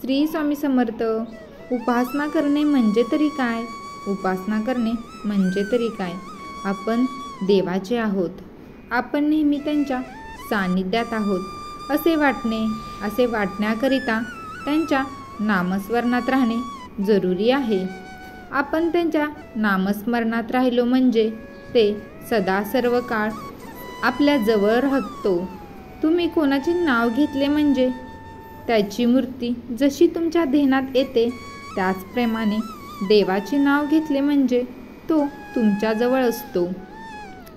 श्री स्वामी समर्थ. उपासना करणे म्हणजे तरी काय? उपासना करणे म्हणजे तरी काय? आपण देवाचे आहोत. आपण नेहमी त्यांच्या सानिध्यात आहोत असे वाटणे. असे वाटण्याकरिता त्यांच्या नामस्मरणात राहणे जरुरी आहे. आपण त्यांच्या नामस्मरणात राहिलो म्हणजे ते सदा सर्व काळ आपल्या जवळ राहतो. तुम्ही कोणाचे नाव घेतले म्हणजे त्याची मूर्ती जशी तुमच्या ध्यानात येते त्याचप्रमाणे देवाचे नाव घेतले म्हणजे तो तुमच्याजवळ असतो.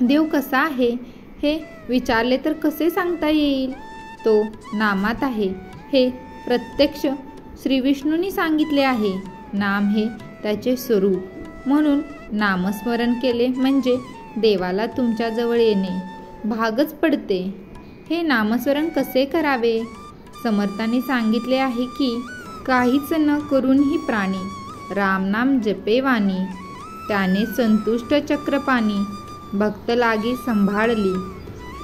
देव कसा आहे हे विचारले तर कसे सांगता येईल? तो नामात आहे हे प्रत्यक्ष श्री विष्णूंनी सांगितले आहे. नाम हे त्याचे स्वरूप, म्हणून नामस्मरण केले म्हणजे देवाला तुमच्याजवळ येणे भागच पडते. हे नामस्मरण कसे करावे? समर्थांनी सांगितले आहे की काहीच न करूनही प्राणी रामनाम जपे वाणी, त्याने संतुष्ट चक्रपाणी भक्त लागी संभाळली.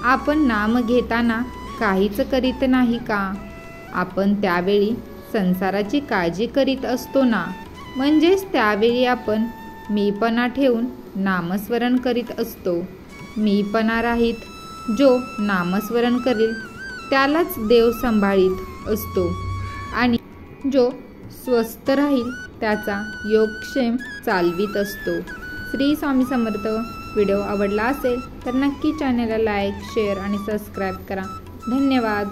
आपण नाम घेताना काहीच करीत नाही का? आपण त्यावेळी संसाराची काळजी करीत असतो ना. म्हणजेच त्यावेळी आपण मीपणा ठेवून नामस्मरण करीत असतो. मीपणा राहित जो नामस्मरण करील त्यालाच देव सांभाळीत असतो आणि जो स्वस्थ राहील त्याचा योगक्षेम चालवित असतो. श्री स्वामी समर्थ. व्हिडिओ आवडला असेल तर नक्की चॅनलला लाईक, शेअर आणि सबस्क्राईब करा. धन्यवाद.